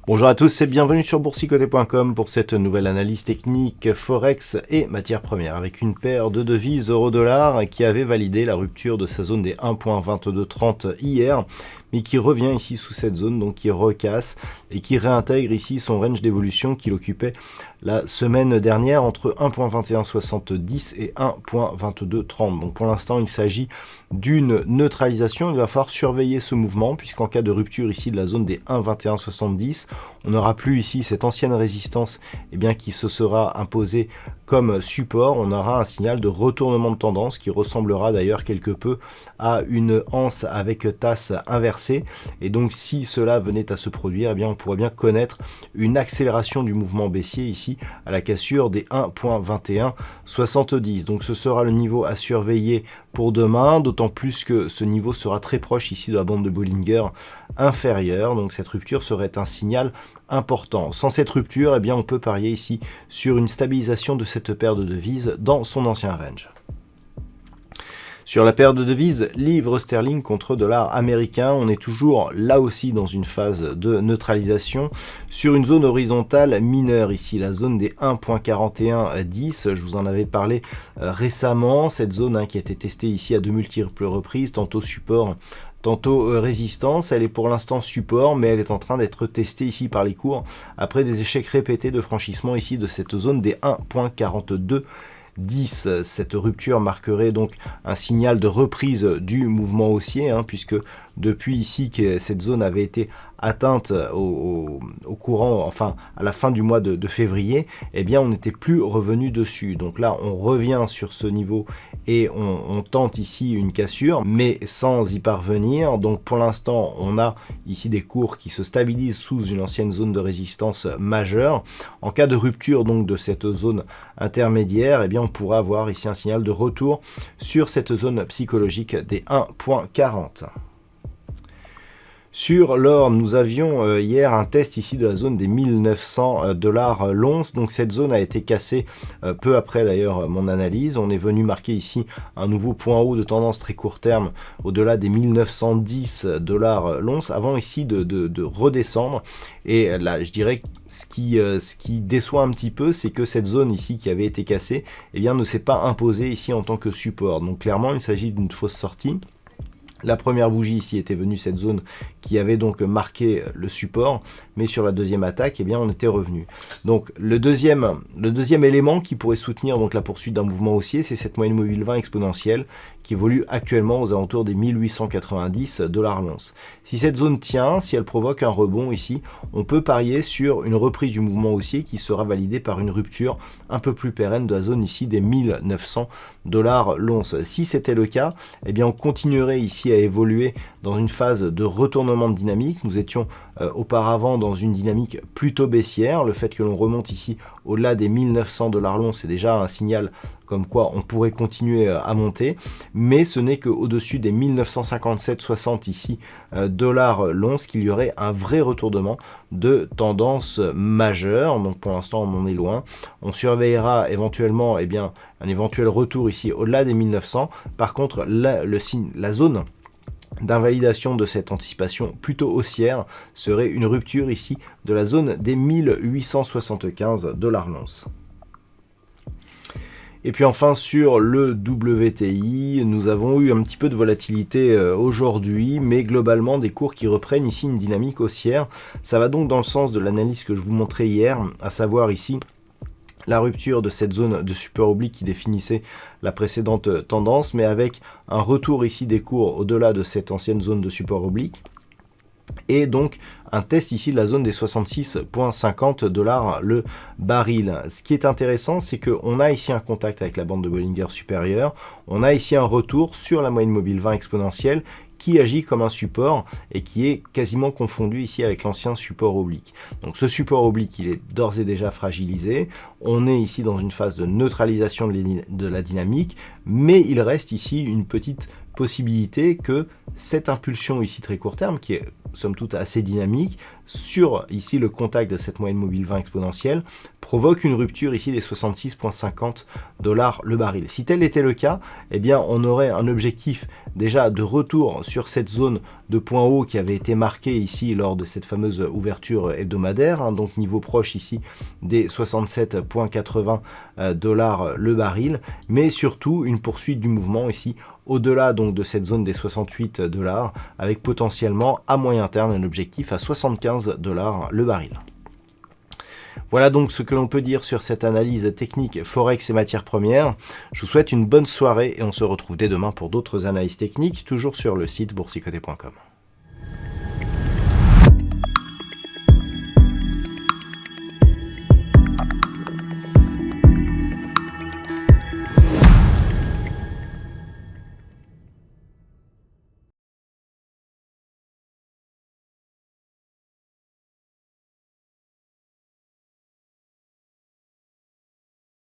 Bonjour à tous et bienvenue sur boursicoté.com pour cette nouvelle analyse technique Forex et matières premières avec une paire de devises euro-dollar qui avait validé la rupture de sa zone des 1.2230 hier, mais qui revient ici sous cette zone, donc qui recasse et qui réintègre ici son range d'évolution qu'il occupait la semaine dernière entre 1.2170 et 1.2230. Donc pour l'instant il s'agit d'une neutralisation. Il va falloir surveiller ce mouvement puisqu'en cas de rupture ici de la zone des 1.2170, on n'aura plus ici cette ancienne résistance qui se sera imposée comme support. On aura un signal de retournement de tendance qui ressemblera d'ailleurs quelque peu à une anse avec tasse inversée. Et donc si cela venait à se produire, on pourrait bien connaître une accélération du mouvement baissier ici à la cassure des 1.2170. Donc ce sera le niveau à surveiller pour demain, d'autant plus que ce niveau sera très proche ici de la bande de Bollinger inférieure. Donc cette rupture serait un signal important. Sans cette rupture, on peut parier ici sur une stabilisation de cette paire de devises dans son ancien range. Sur la paire de devises livre sterling contre dollar américain, on est toujours là aussi dans une phase de neutralisation sur une zone horizontale mineure ici, la zone des 1.4110. Je vous en avais parlé récemment, cette zone qui a été testée ici à de multiples reprises, tantôt support, tantôt résistance. Elle est pour l'instant support, mais elle est en train d'être testée ici par les cours après des échecs répétés de franchissement ici de cette zone des 1.4210. Cette rupture marquerait donc un signal de reprise du mouvement haussier, puisque depuis ici que cette zone avait été atteinte au courant, enfin à la fin du mois de février, on n'était plus revenu dessus. Donc là on revient sur ce niveau et on tente ici une cassure, mais sans y parvenir. Donc pour l'instant on a ici des cours qui se stabilisent sous une ancienne zone de résistance majeure. En cas de rupture donc de cette zone intermédiaire, on pourra avoir ici un signal de retour sur cette zone psychologique des 1.40. Sur l'or, nous avions hier un test ici de la zone des 1900 $ l'once. Donc cette zone a été cassée peu après d'ailleurs mon analyse. On est venu marquer ici un nouveau point haut de tendance très court terme au-delà des 1910 $ l'once avant ici de redescendre. Et là, je dirais que ce qui déçoit un petit peu, c'est que cette zone ici qui avait été cassée, ne s'est pas imposée ici en tant que support. Donc clairement, il s'agit d'une fausse sortie. La première bougie ici était venue cette zone qui avait donc marqué le support, mais sur la deuxième attaque, on était revenu. Donc le deuxième élément qui pourrait soutenir donc la poursuite d'un mouvement haussier, c'est cette moyenne mobile 20 exponentielle qui évolue actuellement aux alentours des 1890 $ l'once. Si cette zone tient, si elle provoque un rebond ici, on peut parier sur une reprise du mouvement haussier qui sera validée par une rupture un peu plus pérenne de la zone ici des 1900 $ l'once. Si c'était le cas, on continuerait ici à évoluer dans une phase de retournement de dynamique. Nous étions auparavant dans une dynamique plutôt baissière. Le fait que l'on remonte ici au-delà des 1900 $ l'once, c'est déjà un signal comme quoi on pourrait continuer à monter, mais ce n'est qu'au-dessus des 1957,60 ici dollars l'once qu'il y aurait un vrai retournement de tendance majeure. Donc pour l'instant on en est loin. On surveillera éventuellement un éventuel retour ici au-delà des 1900. Par contre la zone d'invalidation de cette anticipation plutôt haussière serait une rupture ici de la zone des 1875 $ l'once. Et puis enfin sur le WTI, nous avons eu un petit peu de volatilité aujourd'hui, mais globalement des cours qui reprennent ici une dynamique haussière. Ça va donc dans le sens de l'analyse que je vous montrais hier, à savoir ici la rupture de cette zone de support oblique qui définissait la précédente tendance, mais avec un retour ici des cours au-delà de cette ancienne zone de support oblique. Et donc un test ici de la zone des 66,50 $ le baril. Ce qui est intéressant, c'est qu'on a ici un contact avec la bande de Bollinger supérieure, on a ici un retour sur la moyenne mobile 20 exponentielle qui agit comme un support et qui est quasiment confondu ici avec l'ancien support oblique. Donc ce support oblique, il est d'ores et déjà fragilisé. On est ici dans une phase de neutralisation de la dynamique, mais il reste ici une petite possibilité que cette impulsion ici très court terme, qui est somme toute assez dynamique, sur ici le contact de cette moyenne mobile 20 exponentielle, provoque une rupture ici des 66,50 $ le baril. Si tel était le cas, eh bien on aurait un objectif déjà de retour sur cette zone de point haut qui avait été marquée ici lors de cette fameuse ouverture hebdomadaire, hein, donc niveau proche ici des 67,80 $ le baril, mais surtout une poursuite du mouvement ici au-delà donc de cette zone des 68 $, avec potentiellement à moyen terme un objectif à 75 $ le baril. Voilà donc ce que l'on peut dire sur cette analyse technique Forex et matières premières. Je vous souhaite une bonne soirée et on se retrouve dès demain pour d'autres analyses techniques, toujours sur le site boursicoté.com.